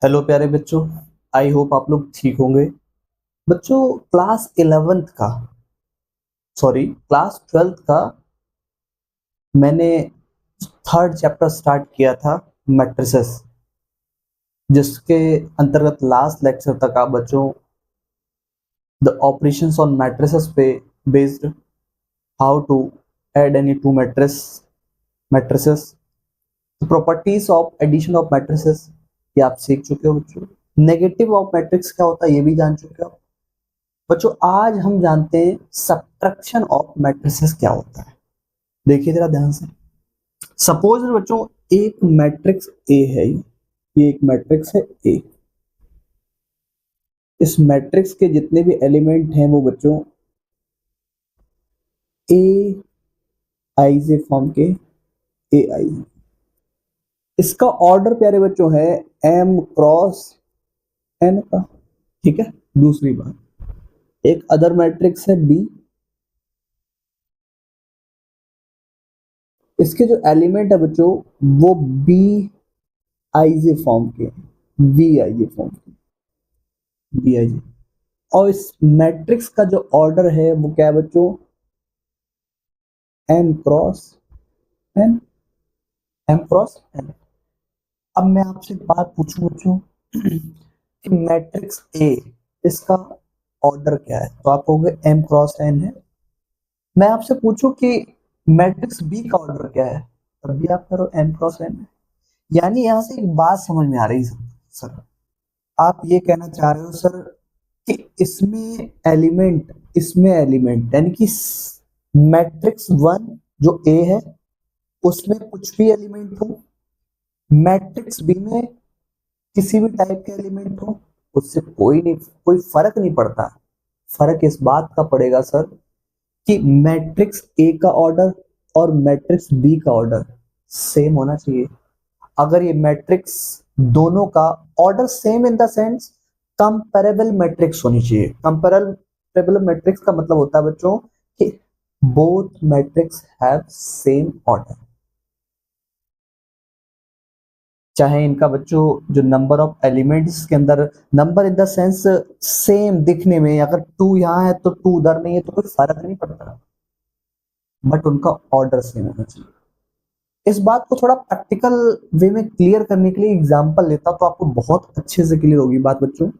Hello प्यारे बच्चों। I hope आप लोग ठीक होंगे। बच्चों, क्लास 12th का मैंने थर्ड चैप्टर स्टार्ट किया था, मैट्रिसेस, जिसके अंतर्गत लास्ट लेक्चर तक आप बच्चों द ऑपरेशंस ऑन मैट्रिसेस पे based, how to add any two matrices, properties of addition of matrices, ये आप सीख चुके हो बच्चों। नेगेटिव ऑफ मैट्रिक्स क्या होता है ये भी जान चुके हो बच्चों। आज हम जानते हैं सब्ट्रैक्शन ऑफ मैट्रिसेस क्या होता है। देखिए जरा ध्यान से। सपोज बच्चों एक मैट्रिक्स ए है, ये एक मैट्रिक्स है ए। इस मैट्रिक्स के जितने भी एलिमेंट हैं वो बच्चों ए आई जे फॉर्म के ए आई। इसका ऑर्डर प्यारे बच्चों है एम क्रॉस एन का। ठीक है। दूसरी बात, एक अदर मैट्रिक्स है बी। इसके जो एलिमेंट है बच्चों वो बी आई जे फॉर्म के, वी आई जे फॉर्म के, बी आई जे। और इस मैट्रिक्स का जो ऑर्डर है वो क्या है बच्चों, M cross N, M cross N. अब मैं आपसे एक बात पूछूं बच्चों कि मैट्रिक्स ए, इसका ऑर्डर क्या है, तो आप कहोगे एम क्रॉस एन है। मैं आपसे पूछूं कि मैट्रिक्स बी का ऑर्डर क्या है, तब भी आप करो एम क्रॉस एन है। यानी यहां से एक बात समझ में आ रही है सर, आप ये कहना चाह रहे हो सर कि इसमें एलिमेंट यानी कि मैट्रिक्स वन जो ए है उसमें कुछ भी एलिमेंट हो, मैट्रिक्स बी में किसी भी टाइप के एलिमेंट हो, उससे कोई फर्क नहीं पड़ता। फर्क इस बात का पड़ेगा सर कि मैट्रिक्स ए का ऑर्डर और मैट्रिक्स बी का ऑर्डर सेम होना चाहिए। अगर ये मैट्रिक्स दोनों का order same in the sense comparable matrix होनी चाहिए। कंपेरेबल मैट्रिक्स का मतलब होता है बच्चों कि both matrix have same order, चाहे इनका बच्चों जो नंबर ऑफ एलिमेंट्स के अंदर, number in the sense same दिखने में, अगर टू यहाँ है तो टू उधर नहीं है तो कोई फर्क नहीं पड़ता, बट उनका ऑर्डर सेम होना चाहिए। इस बात को थोड़ा प्रैक्टिकल वे में क्लियर करने के लिए एग्जांपल लेता तो आपको बहुत अच्छे से क्लियर होगी बात बच्चों।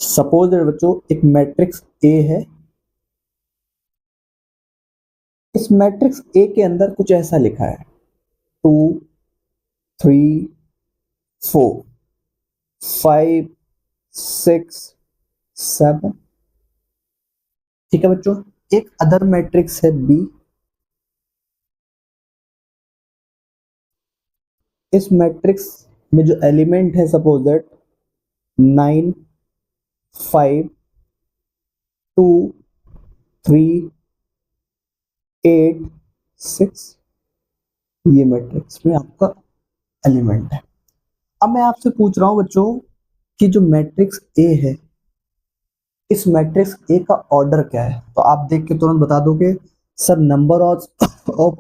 सपोज बच्चों एक मैट्रिक्स ए है। इस मैट्रिक्स ए के अंदर कुछ ऐसा लिखा है, 2 3 4 5 6 7। ठीक है बच्चों। एक अदर मैट्रिक्स है बी। इस मैट्रिक्स में जो एलिमेंट है सपोज दैट 9 5 2 3 8 6, ये मैट्रिक्स में आपका एलिमेंट है। अब मैं आपसे पूछ रहा हूं बच्चों कि जो मैट्रिक्स ए है, इस मैट्रिक्स ए का ऑर्डर क्या है, तो आप देख के तुरंत बता दोगे सर नंबर ऑफ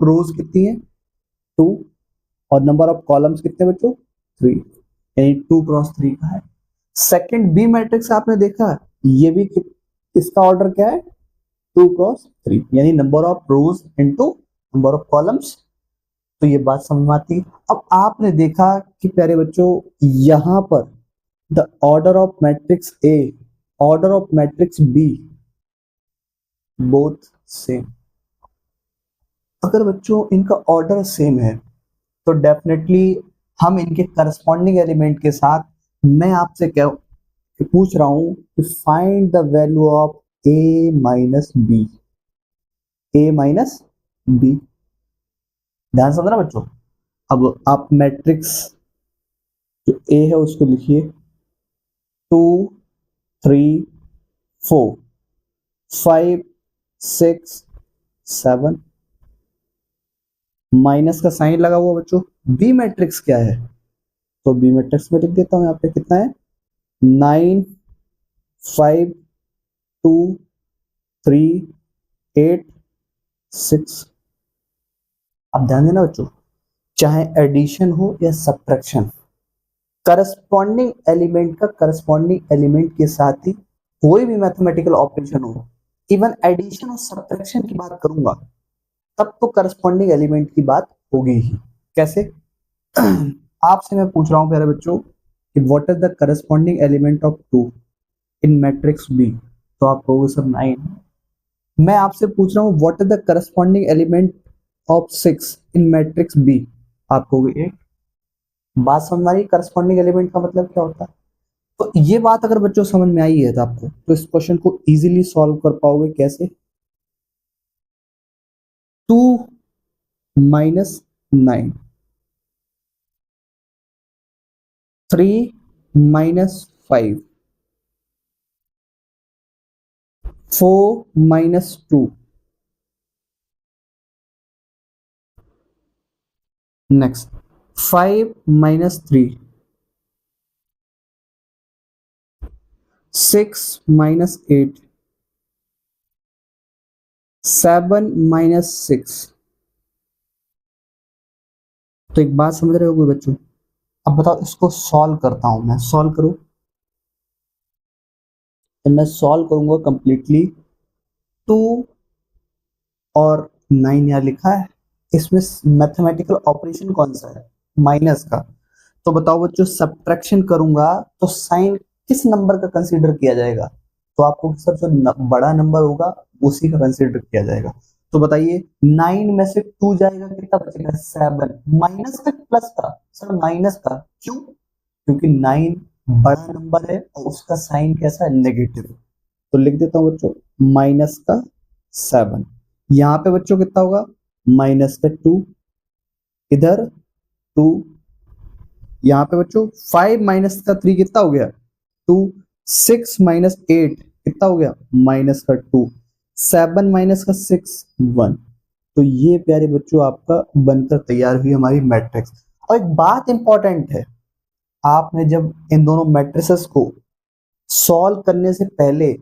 रोज कितनी है, 2, और नंबर ऑफ कॉलम्स कितने बच्चों, 3, यानी 2 क्रॉस 3 का है। सेकंड बी मैट्रिक्स आपने देखा, ये भी इसका ऑर्डर क्या है, 2 क्रॉस 3, यानी number of rose into number of columns. तो ये बात समझ में आती है। अब आपने देखा कि प्यारे बच्चों यहां पर the order of matrix A, order of matrix B, both same. अगर बच्चों इनका ऑर्डर सेम है तो डेफिनेटली हम इनके करस्पॉन्डिंग एलिमेंट के साथ, मैं आपसे क्या पूछ रहा हूं कि find the value of A minus B, A minus B. ध्यान से समझना बच्चों। अब आप मैट्रिक्स जो ए है उसको लिखिए 2 3 4 5 6 7, माइनस का साइन लगा हुआ बच्चों। बी मैट्रिक्स क्या है, तो बी मैट्रिक्स में लिख देता हूं, यहाँ पे कितना है, 9 5 2 3 8 6। अब ध्यान देना बच्चों, चाहे एडिशन हो या सब्ट्रैक्शन, करस्पॉन्डिंग एलिमेंट का करस्पॉन्डिंग एलिमेंट के साथ ही कोई भी मैथमेटिकल ऑपरेशन हो, इवन एडिशन और सब्ट्रैक्शन की बात करूंगा तब तो करस्पॉन्डिंग एलिमेंट की बात होगी ही। कैसे? आपसे मैं पूछ रहा हूं प्यारे बच्चों कि what is the corresponding element of 2 in matrix B, तो आप कहोगे सर 9। मैं आपसे पूछ रहा हूँ what is the corresponding element of 6 in matrix B, आप कहोगे 8। बात समझ में आ रही है करस्पॉन्डिंग एलिमेंट का मतलब क्या होता है? तो ये बात अगर बच्चों समझ में आई है तो आपको तो इस क्वेश्चन को इजीली सॉल्व कर पाओगे। कैसे? 2 minus 9, 3 minus 5, 4 minus 2, next 5 minus 3, 6 minus 8, 7 minus 6। तो एक बात समझ रहे हो बच्चों? अब बताओ इसको सॉल्व करता हूं मैं, सॉल्व करूं तो मैं सॉल्व करूंगा कंप्लीटली। 2 और 9 यहाँ लिखा है, इसमें मैथमेटिकल ऑपरेशन कौन सा है? माइनस का। तो बताओ बच्चों सब्ट्रैक्शन करूंगा तो साइन किस नंबर का कंसीडर किया जाएगा? तो आपको सर जो बड़ा नंबर होगा उसी का कंसीडर किया जाएगा। तो बताइए 9 में से 2 जाएगा कितना बचेगा? 7। माइनस का प्लस का? सर माइनस का। क्यों? क्योंकि 9 बड़ा नंबर है और उसका साइन कैसा है? नेगेटिव। तो लिख देता हूं बच्चों माइनस का 7। यहाँ पे बच्चों कितना होगा? माइनस का 2, इधर 2, यहाँ पे बच्चों 5 माइनस का 3 कितना हो गया? 2, 6 माइनस 8 कितना हो गया? माइनस का 2, 7 माइनस का 6, 1। तो ये प्यारे बच्चों आपका बनकर तैयार हुई हमारी मैट्रिक्स। और एक बात इंपॉर्टेंट है, आपने जब इन दोनों मैट्रिसेस को सॉल्व करने से पहले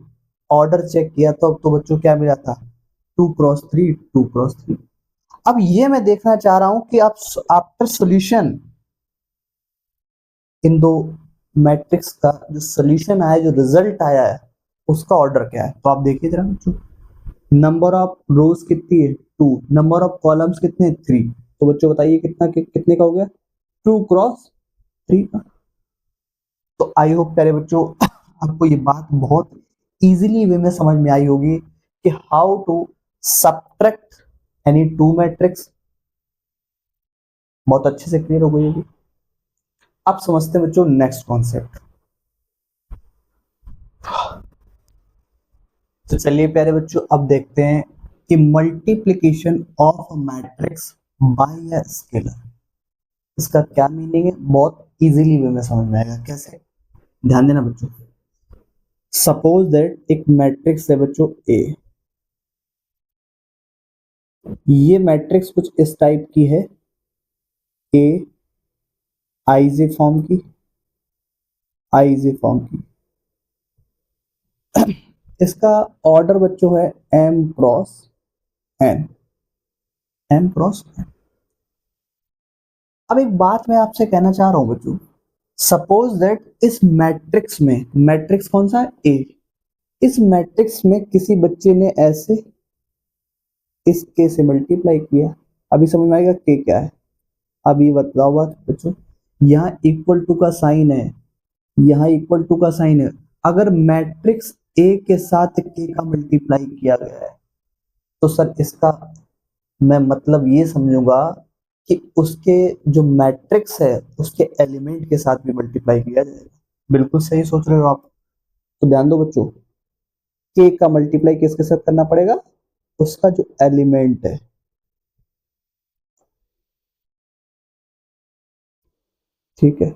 ऑर्डर चेक किया तो बच्चों क्या मिला था? 2 क्रॉस 3, 2 क्रॉस 3। अब ये मैं देखना चाह रहा हूं कि आप आफ्टर सॉल्यूशन इन दो मैट्रिक्स का जो सोल्यूशन आया, जो रिजल्ट आया है, उसका ऑर्डर क्या है। तो आप देखिए जरा बच्चों, नंबर ऑफ रोज कितनी है? 2। नंबर ऑफ कॉलम्स कितने? 3। तो बच्चों बताइए कितने का हो गया? 2 क्रॉस 3 का। तो आई होप प्यारे बच्चों आपको ये बात बहुत इजीली वे में समझ में आई होगी कि how to subtract any two matrix. बहुत अच्छे से क्लियर हो गई होगी। अब समझते हैं बच्चों नेक्स्ट कॉन्सेप्ट। तो चलिए प्यारे बच्चों अब देखते हैं कि multiplication of matrix bye a scalar, इसका क्या मीनिंग है। बहुत इजीली वे में समझ में आएगा। कैसे? ध्यान देना बच्चों। सपोज दैट एक मैट्रिक्स है बच्चों ए। ये मैट्रिक्स कुछ इस टाइप की है, ए आईजे फॉर्म की, आईजे फॉर्म की। इसका ऑर्डर बच्चों है M cross N, M cross N. अब एक बात मैं आपसे कहना चाह रहा हूं बच्चों, सपोज दैट इस मैट्रिक्स में, मैट्रिक्स कौन सा है? ए। इस मैट्रिक्स में किसी बच्चे ने ऐसे इस के से मल्टीप्लाई किया। अभी समझ में आएगा के क्या है। अब ये बताओ बात बच्चों, यहाँ इक्वल टू का साइन है, यहाँ इक्वल टू का साइन है। अगर मैट्रिक्स ए के साथ के का मल्टीप्लाई किया गया है तो सर इसका मैं मतलब ये समझूंगा कि उसके जो मैट्रिक्स है उसके एलिमेंट के साथ भी मल्टीप्लाई किया जाएगा। बिल्कुल सही सोच रहे हो आप। तो ध्यान दो बच्चों, के का मल्टीप्लाई किसके साथ करना पड़ेगा? उसका जो एलिमेंट है। ठीक है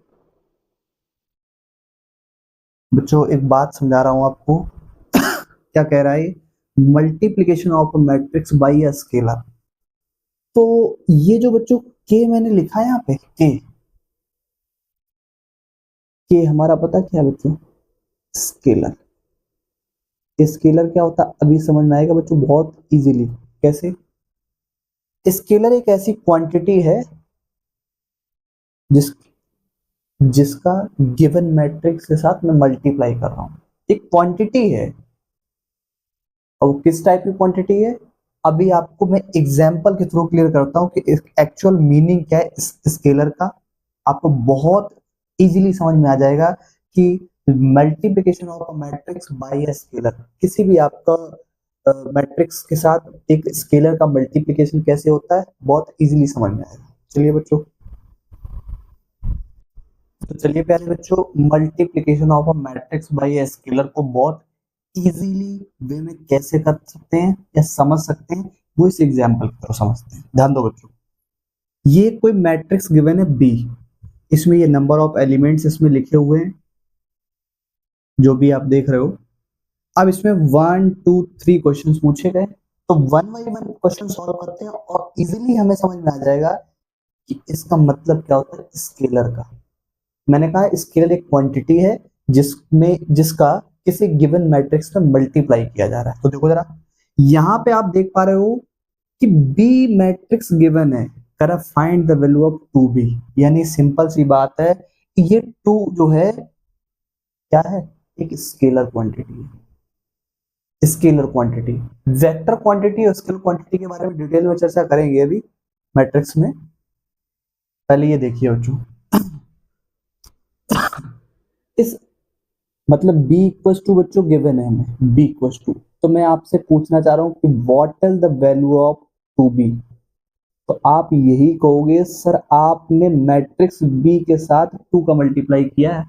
बच्चों, एक बात समझा रहा हूं आपको। क्या कह रहा है? Multiplication of matrix by a scalar. तो ये जो बच्चों के मैंने लिखा है यहाँ पे, के हमारा पता क्या है बच्चों? स्केलर। स्केलर क्या होता है अभी समझ में आएगा बच्चों बहुत इजीली। कैसे? स्केलर एक ऐसी क्वांटिटी है जिस जिसका गिवन मैट्रिक्स के साथ मैं मल्टीप्लाई कर रहा हूं, एक क्वांटिटी है। और किस टाइप की क्वांटिटी है, अभी आपको मैं एग्जांपल के थ्रू क्लियर करता हूं कि एक्चुअल मीनिंग क्या है इस स्केलर का। आपको बहुत इजीली समझ में आ जाएगा कि multiplication of a matrix bye a scalar, किसी भी आपका मैट्रिक्स के साथ एक स्केलर का मल्टीप्लिकेशन कैसे होता है, बहुत इजीली समझ में आएगा। चलिए बच्चों, तो चलिए प्यारे बच्चों, multiplication of a matrix bye a scalar को बहुत इजीली वे में कैसे कर सकते हैं या समझ सकते हैं, वो इस एग्जांपल की तरह समझते हैं। ध्यान दो बच्चों, ये कोई मैट्रिक्स गिवन है बी, इसमें ये नंबर ऑफ एलिमेंट्स इसमें लिखे हुए हैं जो भी आप देख रहे हो। अब इसमें 1 2 3 क्वेश्चन पूछे गए, तो one by one question solve करते हैं और इजीली हमें समझ में आ जाएगा कि इसका मतलब क्या होता है स्केलर का। मैंने कहा स्केलर एक क्वांटिटी है जिसका किसी गिवन मैट्रिक्स में मल्टीप्लाई किया जा रहा है। तो देखो जरा, यहां पे आप देख पा रहे हो कि बी मैट्रिक्स गिवन है, कर find the value of 2b, यानी सिंपल सी बात है कि ये 2 जो है क्या है, एक स्केलर क्वांटिटी है। स्केलर क्वांटिटी, वेक्टर क्वांटिटी और स्केलर क्वांटिटी के बारे में डिटेल में चर्चा करेंगे अभी मैट्रिक्स में। पहले ये देखिए बच्चों, इस मतलब b इक्वल्स टू बच्चों गिवन है हमें b इक्वल्स टू, तो मैं आपसे पूछना चाह रहा हूं कि what is the value of 2b। तो आप यही कहोगे सर आपने मैट्रिक्स बी के साथ 2 का मल्टीप्लाई किया है,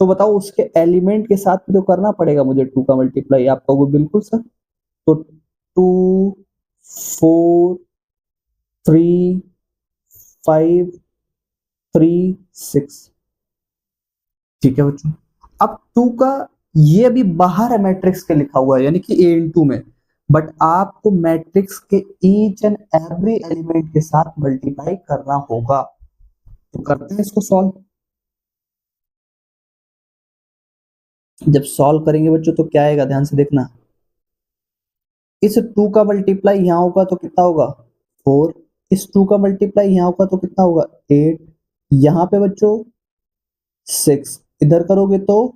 तो बताओ उसके एलिमेंट के साथ भी तो करना पड़ेगा मुझे 2 का मल्टीप्लाई। आप कहोगे बिल्कुल सर। तो 2 4 3 5 3 6, ठीक है बच्चों। अब 2 का ये अभी बाहर है मैट्रिक्स के लिखा हुआ है, यानी कि ए इन टू में, बट आपको मैट्रिक्स के ईच एंड एवरी एलिमेंट के साथ मल्टीप्लाई करना होगा। तो करते हैं इसको सॉल्व। जब सॉल्व करेंगे बच्चों तो क्या आएगा, ध्यान से देखना। इस 2 का मल्टीप्लाई यहां होगा तो कितना होगा 4, इस 2 का मल्टीप्लाई यहां होगा तो कितना होगा 8, यहां पे बच्चों 6, इधर करोगे तो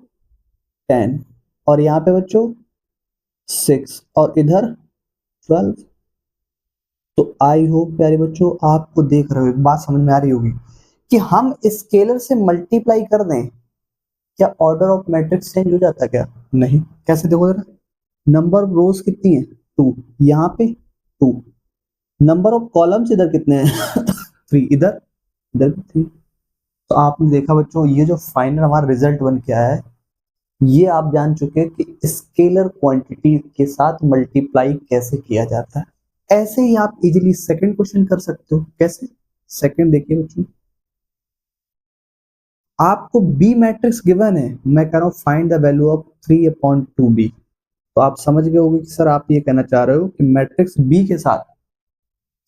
10, और यहां पे बच्चों 6 और इधर 12। तो आई होप प्यारे बच्चों आपको देख रहे हो, एक बात समझ में आ रही होगी कि हम स्केलर से मल्टीप्लाई कर दें, क्या ऑर्डर ऑफ मैट्रिक्स चेंज हो जाता है क्या? नहीं। कैसे देखो जरा, नंबर ऑफ रोज कितनी है 2, यहाँ पे 2, नंबर ऑफ कॉलम्स इधर कितने हैं 3, इधर इधर भी 3। तो आपने देखा बच्चों, ये जो फाइनल हमारा रिजल्ट बन के आया है, ये आप जान चुके हैं कि स्केलर क्वांटिटी के साथ मल्टीप्लाई कैसे किया जाता है। ऐसे ही आप इजीली सेकंड क्वेश्चन कर सकते हो। कैसे? सेकंड देखिए बच्चों, आपको बी मैट्रिक्स गिवन है, मैं कह रहा हूं find the value of 3/2b। तो आप समझ गए होंगे कि सर आप ये कहना चाह रहे हो कि मैट्रिक्स बी के साथ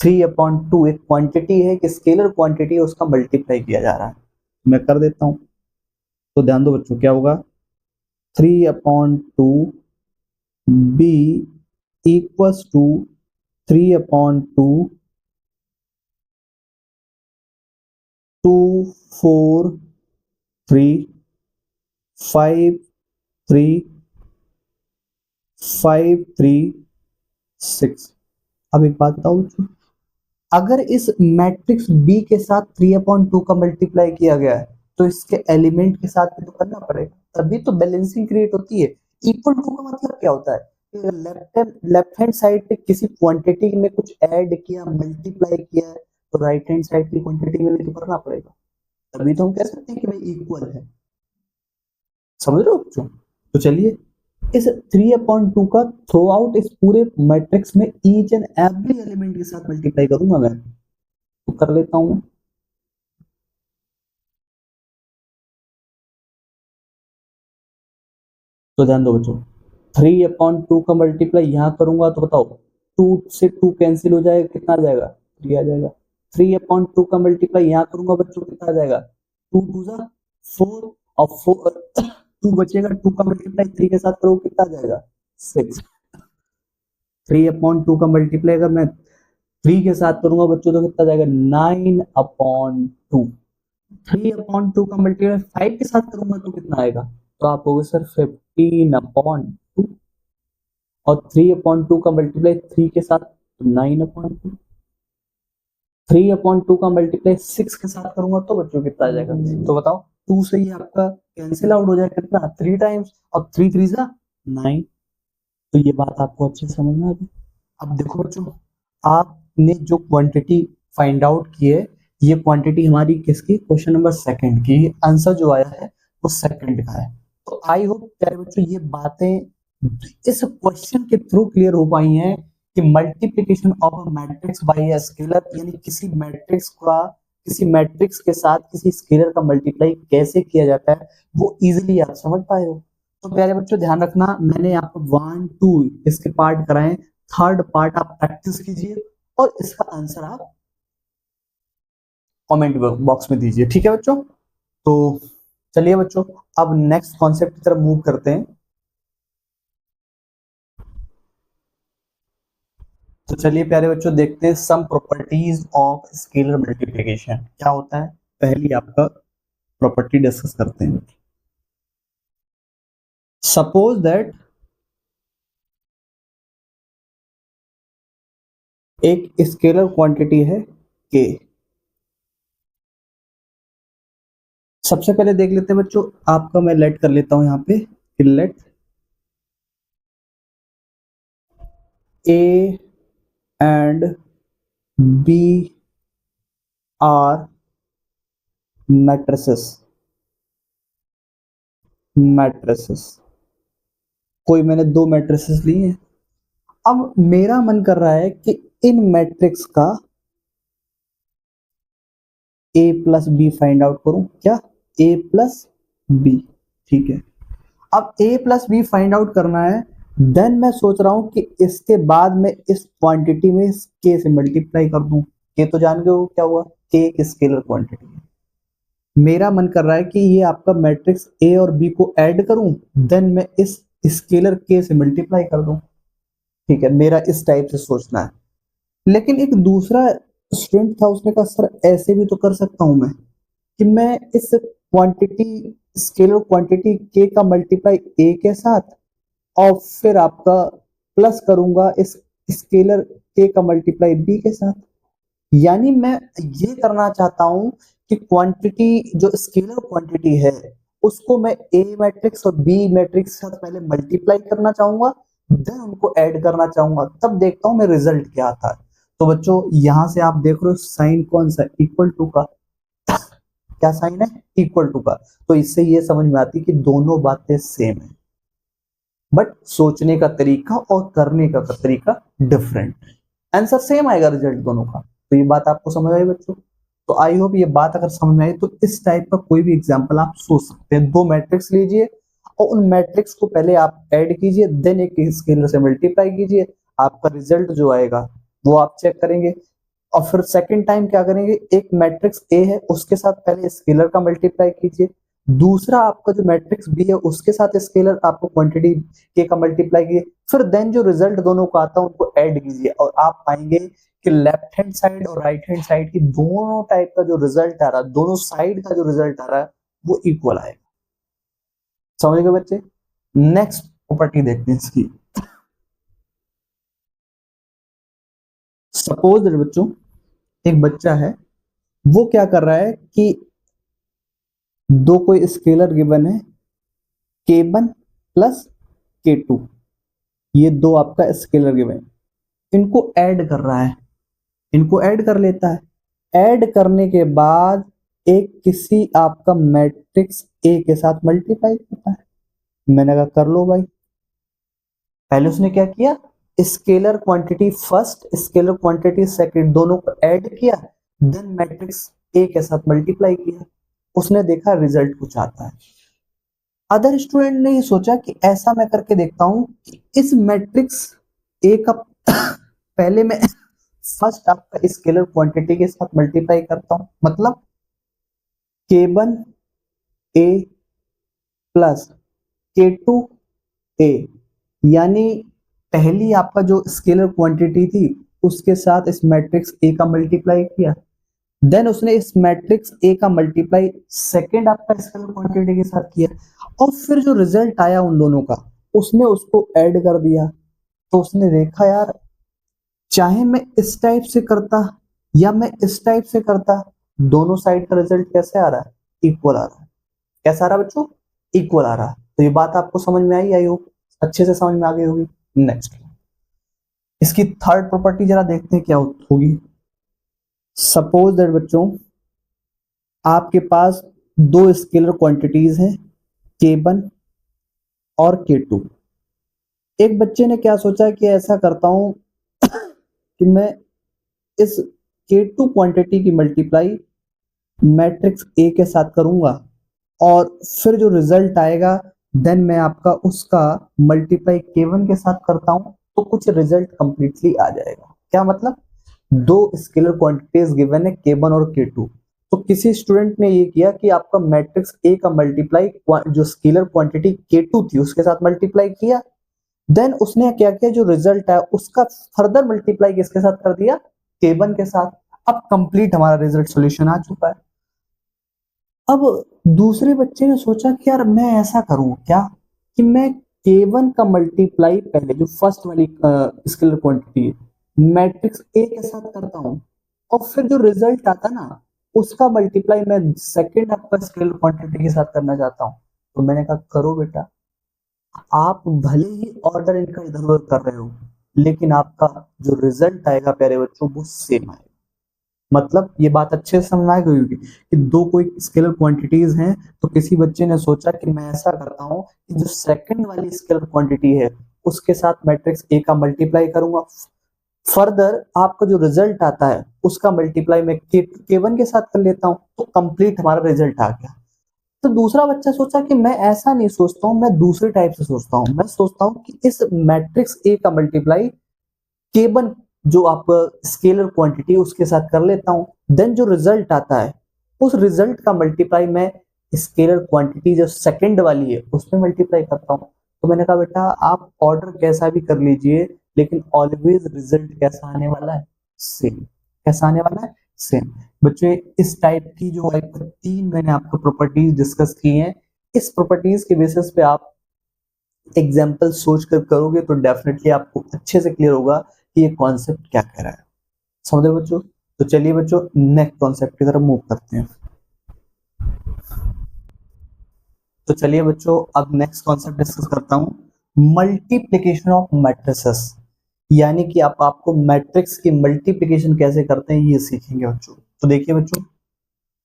3/2 एक क्वांटिटी है, कि स्केलर क्वांटिटी है, उसका मल्टीप्लाई किया जा रहा है। मैं कर देता हूं, तो ध्यान दो बच्चों, क्या होगा 3/2b इक्वल्स टू 3/2 2 4 3 5 3 5 3 6। अब एक बात बताओ बच्चों, अगर इस मैट्रिक्स बी के साथ 3/2 का मल्टीप्लाई किया गया है, तो इसके एलिमेंट के साथ भी तो करना पड़ेगा, तभी तो बैलेंसिंग क्रिएट होती है। इक्वल टू का मतलब क्या होता है, लेफ्ट हैंड साइड पे किसी क्वांटिटी में कुछ ऐड किया, मल्टीप्लाई किया है, तो राइट हैंड साइड की क्वांटिटी में भी तो करना पड़ेगा, तभी तो हम कह सकते हैं कि भाई इक्वल है। समझ रहे हो बच्चों? तो चलिए, इस 3/2 का थ्रू आउट इस पूरे मैट्रिक्स में ईच एंड एवरी एलिमेंट के साथ मल्टीप्लाई करूंगा मैं, तो कर लेता हूं। तो ध्यान दो बच्चों, 3/2 का मल्टीप्लाई यहां करूंगा तो बताओ 2 से 2 कैंसिल हो जाएगा, कितना आ जाएगा 3 आ जाएगा। 3/2 का मल्टीप्लाई यहां करूंगा बच्चों, कितना आ जाएगा 2 2 जा 4, और 4 2 बचेगा, 2 का मल्टीप्लाई 3 के साथ करो कितना आ जाएगा 6। 3/2 का मल्टीप्लाई अगर मैं 3 के साथ करूंगा बच्चों तो कितना जाएगा 9/2। 3/2 का मल्टीप्लाई 5 के साथ करूंगा तो कितना आएगा, तो आप होगे सर 15/2, और 3/2 का मल्टीप्लाई 3 के साथ 9/2, 3/2 का मल्टीप्लाई 6 के साथ करूंगा तो बच्चों कितना आ जाएगा, तो बताओ 2 से ही आपका कैंसिल आउट हो जाएगा कितना, 3 टाइम्स, और 3 3 जा 9। तो ये बात आपको अच्छे से समझ में आ गई। अब देखो बच्चों, आपने जो क्वांटिटी फाइंड आउट की है, ये क्वांटिटी हमारी किसकी, क्वेश्चन नंबर सेकंड की, आंसर जो आया है वो सेकंड का है। तो आई होप प्यारे बच्चों ये बातें इस क्वेश्चन के थ्रू क्लियर हो पाई हैं कि multiplication of a matrix bye a scalar, यानी किसी मैट्रिक्स के साथ किसी स्केलर का मल्टीप्लाई कैसे किया जाता है, वो इजीली आप समझ पाए हो। तो प्यारे बच्चों ध्यान रखना, मैंने आपको 1 2 इसके पार्ट कराए, थर्ड पार्ट आप प्रैक्टिस कीजिए और इसका आंसर आप कमेंट बॉक्स में दीजिए, ठीक है बच्चों। तो चलिए बच्चों, अब नेक्स्ट कॉन्सेप्ट की तरफ मूव करते हैं। तो चलिए प्यारे बच्चों देखते हैं some properties of scalar multiplication क्या होता है। पहली आपका प्रॉपर्टी डिस्कस करते हैं। सपोज दैट एक स्केलर क्वांटिटी है के। सबसे पहले देख लेते हैं बच्चों, आपका मैं लेट कर लेता हूं यहां पे कि let A and B are matrices. कोई मैंने 2 मैट्रिसेस लिए हैं। अब मेरा मन कर रहा है कि इन मैट्रिक्स का a plus B find out करूं, क्या a प्लस बी, ठीक है। अब a plus B find out करना है, देन मैं सोच रहा हूं कि इसके बाद मैं इस क्वांटिटी में k से मल्टीप्लाई कर दूं। k तो जान गए हो क्या हुआ, k एक स्केलर क्वांटिटी है। मेरा मन कर रहा है कि ये आपका मैट्रिक्स a और b को ऐड करूं, देन मैं इस स्केलर k से मल्टीप्लाई कर दूं, ठीक है। मेरा इस टाइप से सोचना है। लेकिन एक दूसरा स्टूडेंट था, उसने कहा सर ऐसे भी तो कर सकता हूं मैं, कि मैं इस क्वांटिटी स्केलर क्वांटिटी k का मल्टीप्लाई a के साथ और फिर आपका प्लस करूंगा इस स्केलर k का मल्टीप्लाई b के साथ। यानी मैं ये करना चाहता हूं कि क्वांटिटी जो स्केलर क्वांटिटी है उसको मैं a मैट्रिक्स और b मैट्रिक्स के साथ पहले मल्टीप्लाई करना चाहूंगा, देन उनको ऐड करना चाहूंगा, तब देखता हूं मैं रिजल्ट क्या आता है। तो बच्चों यहां से आप देख रहे हो साइन कौन सा, इक्वल टू का, क्या साइन है, इक्वल टू का। तो इससे ये समझ में आती है कि दोनों बातें सेम है, बट सोचने का तरीका और करने का तरीका डिफरेंट है। आंसर सेम आएगा रिजल्ट दोनों का। तो ये बात आपको समझ आई बच्चों। तो आई होप ये बात अगर समझ में आई तो इस टाइप का कोई भी एग्जांपल आप सोच सकते हैं। 2 मैट्रिक्स लीजिए और उन मैट्रिक्स को पहले आप ऐड कीजिए, देन एक स्केलर से मल्टीप्लाई कीजिए, आपका रिजल्ट जो आएगा वो आप चेक करेंगे। और फिर सेकंड टाइम क्या करेंगे, एक मैट्रिक्स ए है उसके साथ पहले स्केलर का मल्टीप्लाई कीजिए, दूसरा आपका जो मैट्रिक्स बी है उसके साथ स्केलर आपको क्वांटिटी के का मल्टीप्लाई कीजिए, फिर देन जो रिजल्ट दोनों को आता है उनको ऐड कीजिए, और आप पाएंगे कि लेफ्ट हैंड साइड और राइट हैंड साइड की दोनों टाइप का जो रिजल्ट आ रहा है, दोनों साइड का जो रिजल्ट आ रहा है वो इक्वल आएगा। समझ गए बच्चे। नेक्स्ट प्रॉपर्टी देखते हैं इसकी। सपोज बच्चों एक बच्चा है, वो क्या कर रहा है कि दो कोई स्केलर गिवन है k1 प्लस k2, ये दो आपका स्केलर गिवन, इनको ऐड कर रहा है, इनको ऐड कर लेता है। ऐड करने के बाद एक किसी आपका मैट्रिक्स ए के साथ मल्टीप्लाई करता है। मैंने कहा कर लो भाई। पहले उसने क्या किया, scalar quantity first scalar quantity second दोनों को ऐड किया, देन मैट्रिक्स ए के साथ मल्टीप्लाई किया। उसने देखा रिजल्ट कुछ आता है। अदर स्टूडेंट ने ये सोचा कि ऐसा मैं करके देखता हूं कि इस मैट्रिक्स ए का पहले मैं फर्स्ट आपका स्केलर क्वांटिटी के साथ मल्टीप्लाई करता हूं, मतलब k1 a plus k2 a, यानी पहली आपका जो स्केलर क्वांटिटी थी उसके साथ इस मैट्रिक्स ए का मल्टीप्लाई किया, देन उसने इस मैट्रिक्स ए का मल्टीप्लाई सेकंड आपका स्केलर क्वांटिटी के साथ किया, और फिर जो रिजल्ट आया उन दोनों का उसने उसको ऐड कर दिया। तो उसने देखा यार, चाहे मैं इस टाइप से करता या मैं इस टाइप से करता, दोनों साइड का रिजल्ट कैसे आ रहा है, इक्वल आ रहा है। कैसा आ रहा है बच्चों, इक्वल आ रहा है। तो ये बात आपको समझ में आई होगी, अच्छे से समझ में आ गई होगी। नेक्स्ट, इसकी थर्ड प्रॉपर्टी जरा देखते हैं क्या होगी। सपोज दैट बच्चों आपके पास दो स्केलर क्वांटिटीज हैं K1 और K2। एक बच्चे ने क्या सोचा कि ऐसा करता हूं कि मैं इस K2 क्वांटिटी की मल्टीप्लाई मैट्रिक्स A के साथ करूंगा, और फिर जो रिजल्ट आएगा देन मैं आपका उसका मल्टीप्लाई K1 के साथ करता हूं, तो कुछ रिजल्ट कंप्लीटली आ जाएगा। क्या मतलब, दो स्केलर क्वांटिटीज गिवन है K1 और K2। तो किसी स्टूडेंट ने ये किया कि आपका मैट्रिक्स ए का मल्टीप्लाई जो स्केलर क्वांटिटी K2 थी उसके साथ मल्टीप्लाई किया, देन उसने क्या किया, जो रिजल्ट है उसका फर्दर मल्टीप्लाई किसके साथ कर दिया, K1 के साथ। अब कंप्लीट हमारा रिजल्ट सॉल्यूशन आ चुका है। अब दूसरे बच्चे ने सोचा कि यार मैं ऐसा करूं क्या कि मैं K1 का मल्टीप्लाई पहले जो फर्स्ट वाली स्केलर क्वांटिटी है मैट्रिक्स ए के साथ करता हूं, और फिर जो रिजल्ट आता ना उसका मल्टीप्लाई मैं सेकंड आपका स्केलर क्वांटिटी के साथ करना चाहता हूं। तो मैंने कहा करो बेटा, आप भले ही ऑर्डर इनका इधर उधर कर रहे हो, लेकिन आपका जो रिजल्ट आएगा प्यारे बच्चों वो सेम आएगा। मतलब ये बात अच्छे से समझ आ गई होगी कि दो कोई स्केलर क्वांटिटीज हैं, तो किसी बच्चे ने सोचा कि मैं ऐसा करता हूं कि जो सेकंड वाली स्केलर क्वांटिटी है उसके साथ मैट्रिक्स ए का मल्टीप्लाई करूंगा, फर्दर आपका जो रिजल्ट आता है उसका मल्टीप्लाई मैं K1 के साथ कर लेता हूं, तो कंप्लीट हमारा रिजल्ट आ गया। तो दूसरा बच्चा सोचा कि मैं ऐसा नहीं सोचता हूं, मैं दूसरे टाइप से सोचता हूं। मैं सोचता हूं कि इस मैट्रिक्स ए का मल्टीप्लाई K1 जो आपका स्केलर क्वांटिटी उसके साथ कर लेता हूं, देन जो रिजल्ट आता है उस रिजल्ट का मल्टीप्लाई मैं स्केलर क्वांटिटी जो सेकंड वाली है उसमें मल्टीप्लाई करता हूं। तो मैंने कहा बेटा आप ऑर्डर कैसा भी कर लीजिए, लेकिन ऑलवेज रिजल्ट कैसा आने वाला है, सेम। कैसा आने वाला है, सेम। बच्चों इस टाइप की जो तीन मैंने आपको प्रॉपर्टीज डिस्कस की हैं, इस प्रॉपर्टीज के बेसिस पे आप एग्जाम्पल सोच कर करोगे तो डेफिनेटली आपको अच्छे से क्लियर होगा कि ये कॉन्सेप्ट क्या कह रहा है। समझ रहे बच्चों। तो चलिए बच्चों नेक्स्ट कॉन्सेप्ट की तरफ मूव करते हैं। तो चलिए बच्चों अब नेक्स्ट कॉन्सेप्ट डिस्कस करता हूं, मल्टीप्लिकेशन ऑफ मैट्रिसेस। यानी कि आपको मैट्रिक्स की मल्टीप्लिकेशन कैसे करते हैं ये सीखेंगे बच्चों। तो देखिए बच्चों,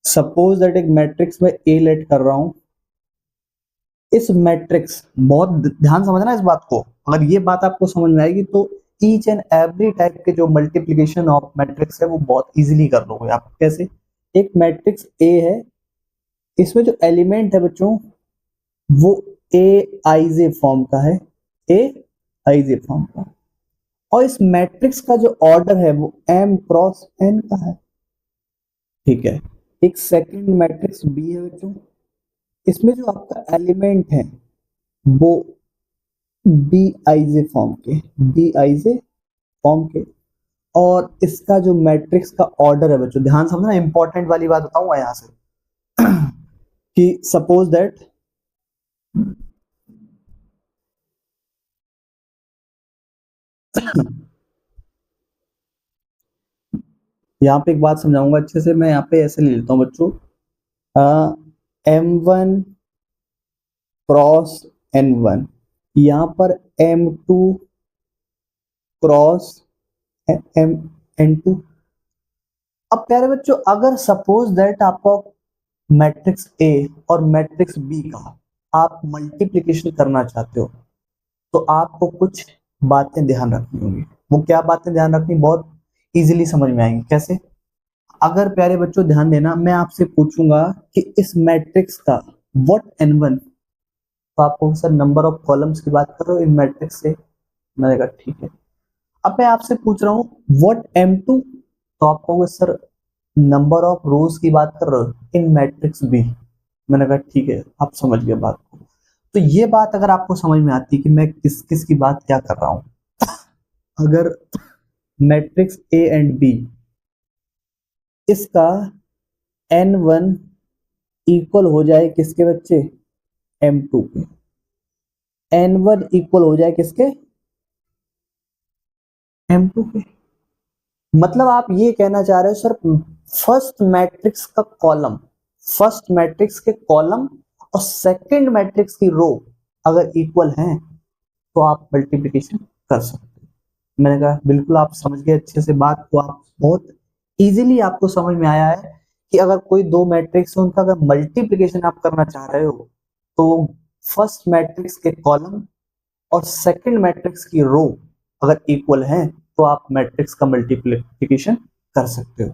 सपोज दैट एक मैट्रिक्स में ए लेट कर रहा हूं, इस मैट्रिक्स, बहुत ध्यान समझना इस बात को, अगर ये बात आपको समझ में आएगी तो ईच एंड एवरी टाइप के जो मल्टीप्लिकेशन ऑफ मैट्रिक्स है वो बहुत इजीली कर लोगे आप। कैसे, एक मैट्रिक्स ए है, इसमें जो एलिमेंट है बच्चों वो ए आई जे फॉर्म का है, ए आई जे फॉर्म का, और इस मैट्रिक्स का जो ऑर्डर है वो एम क्रॉस एन का है। ठीक है, एक सेकंड मैट्रिक्स बी है बच्चों, इसमें जो आपका एलिमेंट है वो बी आई जे फॉर्म के, बी आई जे फॉर्म के, और इसका जो मैट्रिक्स का ऑर्डर है बच्चों, ध्यान समझना, इंपॉर्टेंट वाली बात बताऊंगा यहां से कि सपोज दैट यहाँ पे एक बात समझाऊंगा अच्छे से, मैं यहाँ पे ऐसे ले लेता हूँ बच्चों, M1 क्रॉस N1, यहाँ पर M2 क्रॉस N2। अब प्यारे बच्चों अगर सपोज दैट आपको मैट्रिक्स ए और मैट्रिक्स बी का आप मल्टीप्लिकेशन करना चाहते हो, तो आपको कुछ बातें ध्यान रखनी होंगी। वो क्या बातें ध्यान रखनी, बहुत इजीली समझ में आएंगी। कैसे, अगर प्यारे बच्चों ध्यान देना, मैं आपसे पूछूंगा कि इस मैट्रिक्स का व्हाट N1, तो आपको सर नंबर ऑफ कॉलम्स की बात कर रहे हो इन मैट्रिक्स से, मैंने कहा ठीक है। अब मैं आपसे पूछ रहा हूँ व्हाट M2, तो आप कहोगे सर नंबर ऑफ रोज की बात कर रहे हो इन मैट्रिक्स बी, मैंने कहा ठीक है आप समझ गए बात को। तो ये बात अगर आपको समझ में आती है कि मैं किस किस की बात क्या कर रहा हूं, अगर मैट्रिक्स ए एंड बी इसका n1 इक्वल हो जाए किसके बच्चे, m2 के, n1 इक्वल हो जाए किसके, m2 के। मतलब आप ये कहना चाह रहे हो सर फर्स्ट मैट्रिक्स का कॉलम, फर्स्ट मैट्रिक्स के कॉलम और सेकंड मैट्रिक्स की रो अगर इक्वल हैं तो आप मल्टीप्लिकेशन कर सकते हो। मैंने कहा बिल्कुल आप समझ गए अच्छे से बात को, आप बहुत इजीली आपको समझ में आया है कि अगर कोई दो मैट्रिक्स है उनका अगर मल्टीप्लिकेशन आप करना चाह रहे हो तो फर्स्ट मैट्रिक्स के कॉलम और सेकंड मैट्रिक्स की रो अगर इक्वल है तो आप मैट्रिक्स का मल्टीप्लिकेशन कर सकते हो,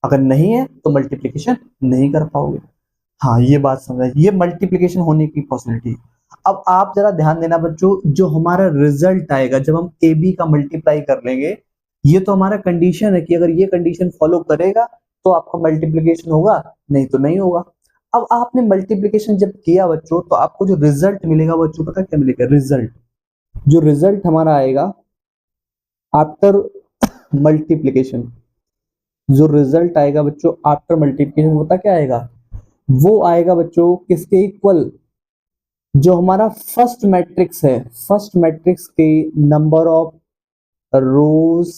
अगर नहीं है तो मल्टीप्लिकेशन नहीं कर पाओगे। हाँ ये बात समझ, ये मल्टीप्लिकेशन होने की पॉसिबिलिटी। अब आप जरा ध्यान देना बच्चों, जो हमारा रिजल्ट आएगा जब हम ए बी का मल्टीप्लाई कर लेंगे, ये तो हमारा कंडीशन है कि अगर ये कंडीशन फॉलो करेगा तो आपका मल्टीप्लिकेशन होगा, नहीं तो नहीं होगा। अब आपने मल्टीप्लिकेशन जब किया बच्चों तो आपको जो रिजल्ट मिलेगा बच्चों पता क्या मिलेगा, रिजल्ट, जो रिजल्ट हमारा आएगा आफ्टर मल्टीप्लिकेशन, जो रिजल्ट आएगा बच्चों आफ्टर मल्टीप्लिकेशन होता क्या आएगा, वो आएगा बच्चों किसके इक्वल, जो हमारा फर्स्ट मैट्रिक्स है, फर्स्ट मैट्रिक्स के number of rows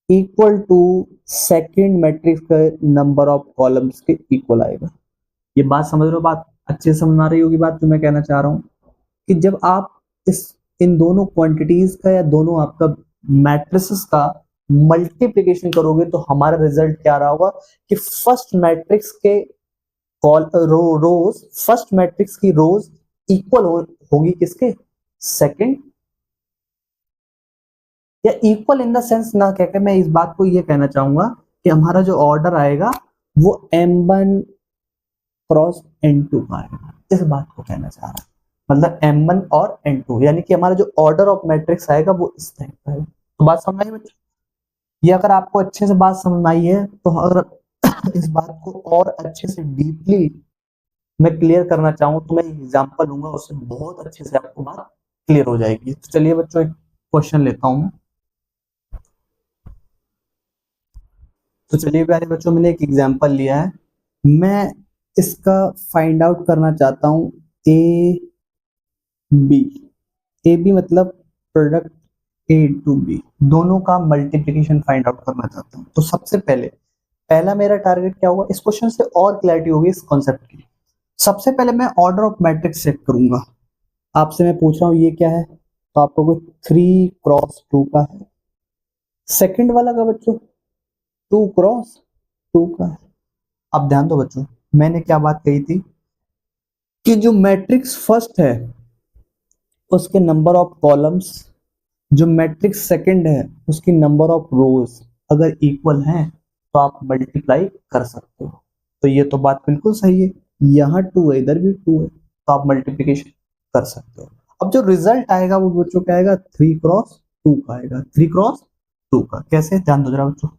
equal to second matrix का नंबर ऑफ कॉलम्स के इक्वल आएगा। ये बात समझ रहे हो, बात अच्छे से समझ आ रही होगी बात जो मैं कहना चाह रहा हूं कि जब आप इस इन दोनों क्वांटिटीज का या दोनों आपका मैट्रिसेस का मल्टीप्लिकेशन करोगे तो हमारा रिजल्ट क्या रहा होगा कि फर्स्ट मैट्रिक्स के रोज, फर्स्ट मैट्रिक्स की रोज इक्वल होगी किसके, सेकंड, या इक्वल इन द सेंस ना कहकर मैं इस बात को ये कहना चाहूंगा कि हमारा जो ऑर्डर आएगा वो m1 क्रॉस n2 का आएगा, इस बात को कहना चाह रहा है। मतलब m1 और n2 यानी कि हमारा जो ऑर्डर ऑफ मैट्रिक्स आएगा वो इस टाइप का है। तो बात समझ आई बच्चों, ये अगर आपको अच्छे से बात समझ में आई है तो अगर इस बात को और अच्छे से डीपली मैं क्लियर करना चाहूँ तो मैं एग्जांपल लूंगा, उससे बहुत अच्छे से आपको बात क्लियर हो जाएगी। तो चलिए बच्चों एक क्वेश्चन लेता हूं मैं। तो चलिए प्यारे बच्चों मैंने एक एग्जांपल लिया है, मैं इसका फाइंड आउट करना चाहता हूं ए बी, ए बी मतलब प्रोडक्ट ए टू बी, दोनों का मल्टीप्लिकेशन फाइंड आउट करना चाहता हूं। तो सबसे पहले पहला मेरा टारगेट क्या होगा, इस क्वेश्चन से और क्लैरिटी होगी इस कॉन्सेप्ट की। सबसे पहले मैं ऑर्डर ऑफ मैट्रिक्स चेक करूंगा, आपसे मैं पूछ रहा हूँ ये क्या है, तो आपको कोई 3 क्रॉस 2 का है। सेकंड वाला का बच्चों 2 क्रॉस 2 का है। अब ध्यान दो बच्चों, मैंने क्या बात कही थी कि जो मैट्रिक्स फर्स्ट है उसके नंबर ऑफ कॉलम्स, जो मैट्रिक्स सेकंड है उसकी नंबर ऑफ रोज अगर इक्वल हैं तो आप मल्टीप्लाई कर सकते हो। तो ये तो बात बिल्कुल सही है, यहाँ 2 है इधर भी 2 है तो आप मल्टीप्लिकेशन कर सकते हो। अब जो रिजल्ट आएगा वो बच्चों क्या आएगा, 3 क्रॉस 2 का आएगा, 3 क्रॉस 2 का। कैसे, ध्यान दो जरा बच्चों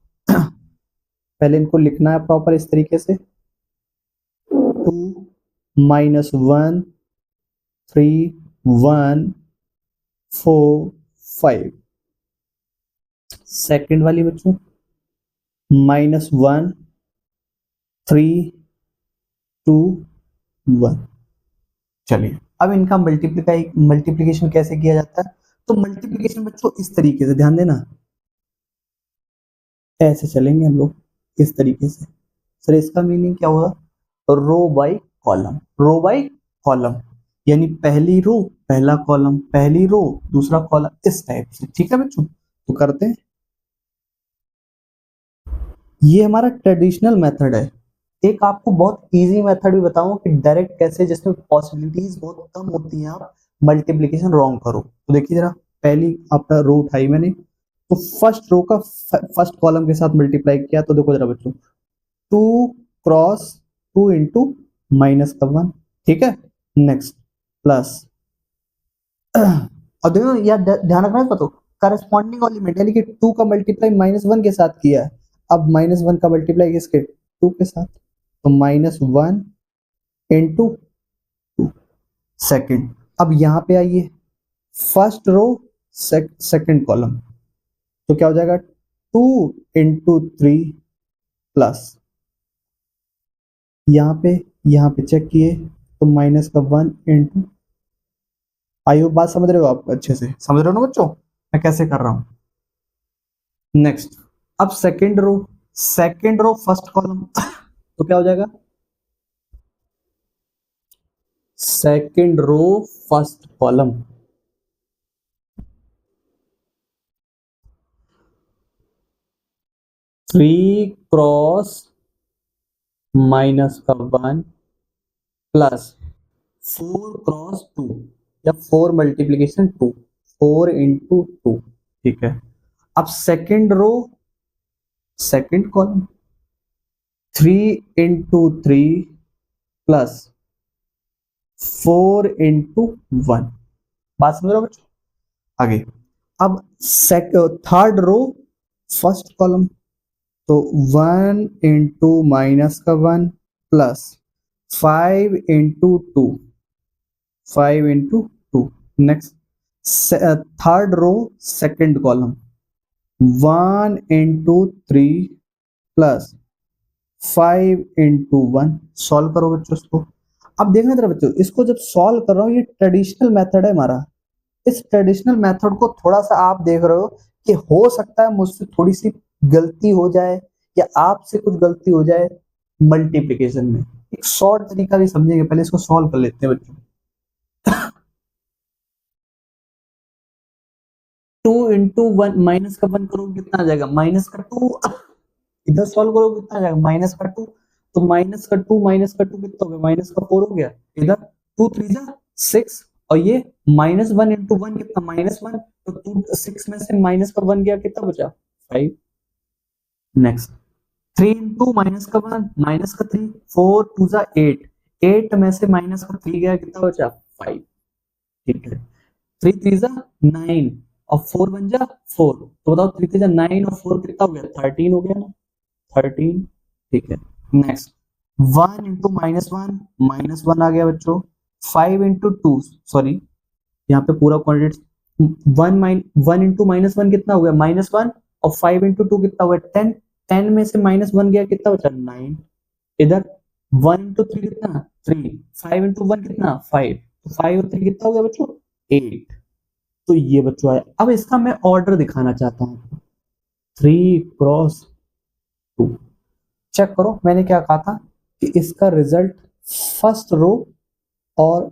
पहले इनको लिखना है प्रॉपर इस तरीके से, 2 माइनस 1 3 1 4 5। सेकंड वाली बच्चों -1 3 2 1। चलिए अब इनका मल्टीप्लिकेशन कैसे किया जाता है, तो मल्टीप्लिकेशन बच्चों इस तरीके से, ध्यान देना, ऐसे चलेंगे हम लोग इस तरीके से। सर इसका मीनिंग क्या होगा, row by column, row by column, यानी पहली रो पहला कॉलम, पहली रो दूसरा कॉलम, इस टाइप से। ठीक है बच्चों, तो करते हैं। ये हमारा ट्रेडिशनल मेथड है। एक आपको बहुत इजी मेथड भी बताऊं कि डायरेक्ट कैसे, जिसमें पॉसिबिलिटीज बहुत कम होती हैं, आप मल्टीप्लिकेशन रॉन्ग करो। तो देखिए जरा, पहली आपका रो उठाई मैंने, तो फर्स्ट रो का फर्स्ट कॉलम के साथ मल्टीप्लाई किया, तो देखो जरा बच्चों 2 क्रॉस 2 इंटू माइनस का 1, ठीक है, नेक्स्ट प्लस और देखो यार ध्यान रखना है, तो करस्पॉन्डिंग एलिमेंट यानी कि 2 का मल्टीप्लाई -1 के साथ किया है, अब -1 का मल्टीप्लाई किसके, 2 के साथ, तो -1 इंटू 2 सेकेंड। अब यहां पे आइए, फर्स्ट रो सेकेंड कॉलम, तो क्या हो जाएगा 2 इंटू 3 प्लस यहाँ पे चेक किए तो माइनस का 1 इंटू, आई होप बात समझ रहे हो आप, अच्छे से समझ रहे हो ना बच्चों मैं कैसे कर रहा हूं। नेक्स्ट, अब सेकेंड रो फर्स्ट कॉलम तो क्या हो जाएगा, second row first column 3 cross minus का 1 प्लस 4 क्रॉस 2 या 4 मल्टीप्लीकेशन 2, 4 इंटू 2, ठीक है। अब second row second column 3 into 3 plus 4 into 1, बात समझ रहे हो बच्चों। आगे अब थर्ड रो फर्स्ट कॉलम तो 1 इंटू माइनस का 1 plus 5 into 2, 5 into 2। Next third row second column 1 into 3 plus 5 into 1। Solve करो बच्चों इसको। अब देखना जरा बच्चों, इसको जब सॉल्व कर रहा हूं, ये ट्रेडिशनल मेथड है हमारा। इस ट्रेडिशनल मेथड को थोड़ा सा आप देख रहे हो कि हो सकता है मुझसे थोड़ी सी गलती हो जाए या आपसे कुछ गलती हो जाए मल्टीप्लिकेशन में। एक शॉर्ट तरीका भी समझेंगे, पहले इसको सॉल्व कर लेते हैं बच्चों। 2 इंटू 1 माइनस का 1 करोगे कितना आ जाएगा, माइनस का 2। इधर सॉल्व करोगे कितना आ जाएगा, माइनस का 2। तो माइनस का 2 माइनस का 2 कितना हो गया, माइनस का 4 हो गया। इधर 2 3 जा 6 और ये माइनस 1 इंटू 1 कितना, माइनस 1। तो 2 6 में से माइनस का 1 गया, कितना बचा 5। नेक्स्ट 3 इंटू माइनस का 1 माइनस का 3, 4 2 जा 8, 8 में से माइनस का 3 गया, कितना बचा 5, ठीक है। 3 3 जा 9 और 4 1 जा 4, तो बताओ 3 3 जा 9 और 4 कितना हो गया, 13 हो गया ना, 13, ठीक है। नेक्स्ट 1 इंटू माइनस वन आ गया बच्चों। 5 इंटू 2, सॉरी यहाँ पे पूरा क्वांटिटी 1 इंटू माइनस 1 कितना हो गया, माइनस 1 और 5 इंटू 2 कितना हो गया 10, 10 में से माइनस 1 गया, कितना बचा 9। इधर 1 इंटू 3 कितना 3, 5 इंटू 1 कितना 5, तो 5 और 3 कितना हो गया बच्चों 8। तो ये बच्चों आया। अब इसका मैं ऑर्डर दिखाना चाहता हूँ, 3 क्रॉस 2। चेक करो मैंने क्या कहा था कि इसका रिजल्ट फर्स्ट रो और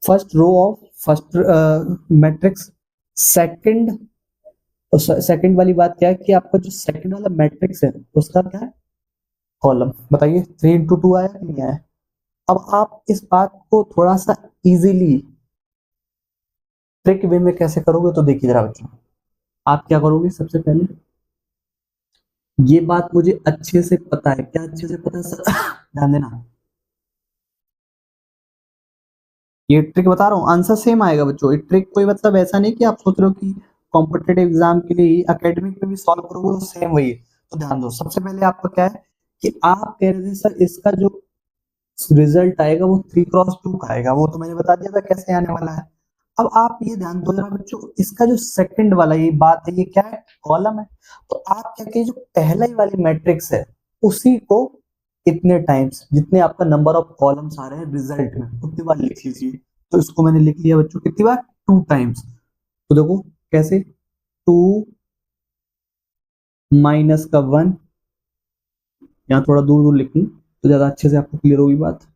first row of first matrix second, second वाली बात क्या है कि आपका जो सेकंड वाला मैट्रिक्स है उसका क्या है, कॉलम। बताइए 3 इंटू 2 आया कि नहीं आया। अब आप इस बात को थोड़ा सा इजीली ट्रिक वे में कैसे करोगे, तो देखिए जरा बच्चों, आप क्या करोगे, सबसे पहले ये बात मुझे अच्छे से पता है, क्या अच्छे से पता है सर ध्यान देना, ये ट्रिक बता रहा हूँ, आंसर सेम आएगा बच्चों। ये ट्रिक कोई मतलब ऐसा नहीं कि आप सोच रहे हो कि कॉम्पिटेटिव एग्जाम के लिए एकेडमिक में भी सॉल्व करोगे तो सेम वही है। तो ध्यान दो, सबसे पहले आपका क्या है कि आप कह रहे थे सर इसका जो रिजल्ट आएगा वो 3 क्रॉस 2 का आएगा, वो तो मैंने बता दिया था कैसे आने वाला है। अब आप ये ध्यान दो जरा बच्चों, इसका जो सेकंड वाला ये बात है, ये क्या है, कॉलम है। तो आप क्या कहिए, जो पहला ही वाली मैट्रिक्स है उसी को इतने टाइम्स, जितने आपका नंबर ऑफ कॉलम्स आ रहे हैं रिजल्ट में, उतनी बार लिख लीजिए। तो इसको मैंने लिख लिया बच्चों कितनी बार, 2 टाइम्स। तो देखो कैसे, 2 माइनस का 1, यहाँ थोड़ा दूर दूर लिखूं तो ज्यादा अच्छे से आपको क्लियर होगी बात।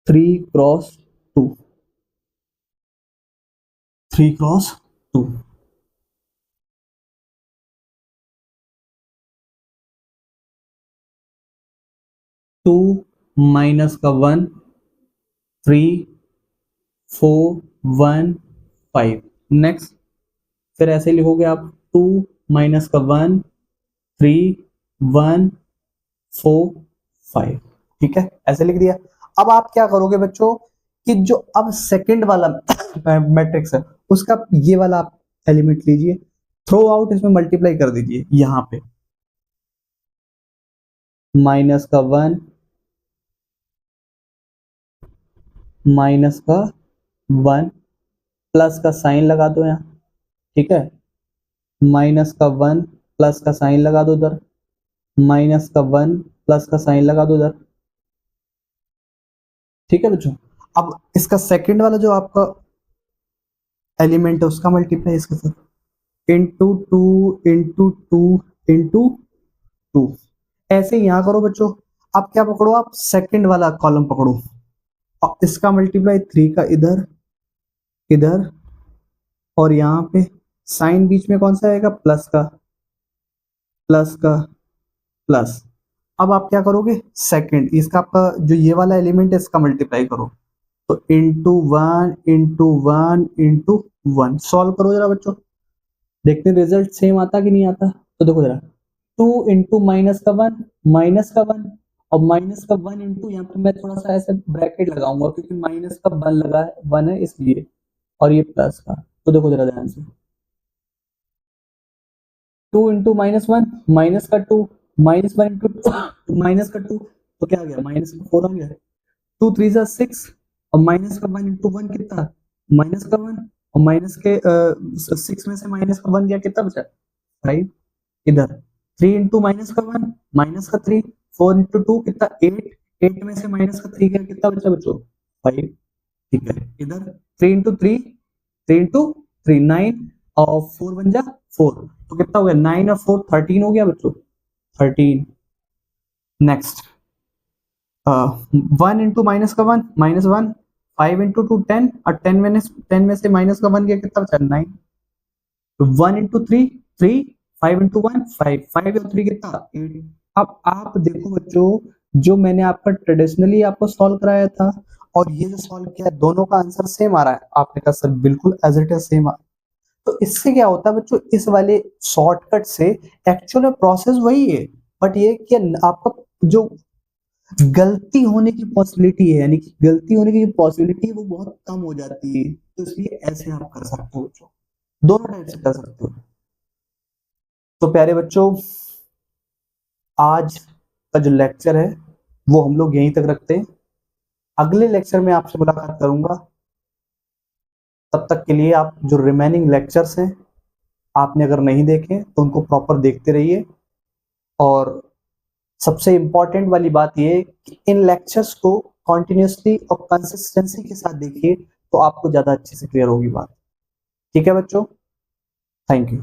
3 क्रॉस 2, 3 क्रॉस 2, 2 माइनस का 1, 3 4 1 5। नेक्स्ट फिर ऐसे लिखोगे आप, 2 माइनस का 1 3 1 4 5, ठीक है, ऐसे लिख दिया। अब आप क्या करोगे बच्चों कि जो अब सेकंड वाला मैट्रिक्स है उसका ये वाला आप एलिमेंट लीजिए, थ्रो आउट इसमें मल्टीप्लाई कर दीजिए, यहां पे माइनस का 1 माइनस का 1 प्लस का साइन लगा दो यहाँ, ठीक है, माइनस का 1 प्लस का साइन लगा दो उधर, माइनस का 1 प्लस का साइन लगा दो उधर। ठीक है बच्चों, अब इसका सेकंड वाला जो आपका एलिमेंट है उसका मल्टीप्लाई इसके साथ into two into two into two. ऐसे ही यहां करो बच्चों। अब क्या पकड़ो, आप सेकंड वाला कॉलम पकड़ो और इसका मल्टीप्लाई 3 का इधर इधर, और यहाँ पे साइन बीच में कौन सा आएगा, प्लस का प्लस। अब आप क्या करोगे, सेकंड इसका आपका जो ये वाला एलिमेंट है इसका मल्टीप्लाई करो, तो into one into one into one. Solve करो जरा बच्चों, देखते रिजल्ट सेम आता कि नहीं आता। तो देखो जरा, टू इंटू माइनस का वन और माइनस का वन इंटू, यहाँ पे मैं थोड़ा सा ऐसे ब्रैकेट लगाऊंगा क्योंकि माइनस का वन लगा है, वन है इसलिए, और ये प्लस का। तो देखो जरा ध्यान से, टू इंटू माइनस का two, minus one into minus का टू, तो क्या आ गया, माइनस का फोर आ गया। टू थ्री जा सिक्स, और माइनस का वन इंटू वन कितना, माइनस का वन, और माइनस के सिक्स में से माइनस का वन गया, कितना बचा, फाइव। इधर थ्री इंटू माइनस का वन, माइनस का थ्री, फोर इंटू टू कितना, एट, एट में से माइनस का थ्री गया, कितना बचा बच्चों, फाइव। ठीक है, इधर three into three, three into three nine, और फोर बन जा फोर, तो कितना हो गया, नाइन और फोर 13 हो गया बच्चों, 13। नेक्स्ट वन इंटू माइनस का one, minus one, five into two 10, और टेन में से माइनस का वन गया, कितना बचा, 9। One into three, three, five into one, five, five और थ्री कितना, 8। अब आप देखो बच्चों, जो मैंने आपका ट्रेडिशनली आपको सॉल्व कराया था और ये जो सॉल्व किया, दोनों का आंसर सेम आ रहा है। आपने कहा सर बिल्कुल एज इट इज सेम आ। तो इससे क्या होता है बच्चों, इस वाले शॉर्टकट से एक्चुअल में प्रोसेस वही है, बट ये कि आपका जो गलती होने की पॉसिबिलिटी है, यानी कि गलती होने की जो पॉसिबिलिटी है वो बहुत कम हो जाती है। तो इसलिए ऐसे आप कर सकते हो बच्चों, दोनों टाइप से कर सकते हो। तो प्यारे बच्चों, आज का जो लेक्चर है वो हम लोग यहीं तक रखते हैं। अगले लेक्चर में आपसे मुलाकात करूंगा। तब तक के लिए आप जो रिमेनिंग लेक्चर्स हैं, आपने अगर नहीं देखे तो उनको प्रॉपर देखते रहिए। और सबसे इंपॉर्टेंट वाली बात ये कि इन लेक्चर्स को कॉन्टिन्यूसली और कंसिस्टेंसी के साथ देखिए, तो आपको ज्यादा अच्छे से क्लियर होगी बात। ठीक है बच्चों, थैंक यू।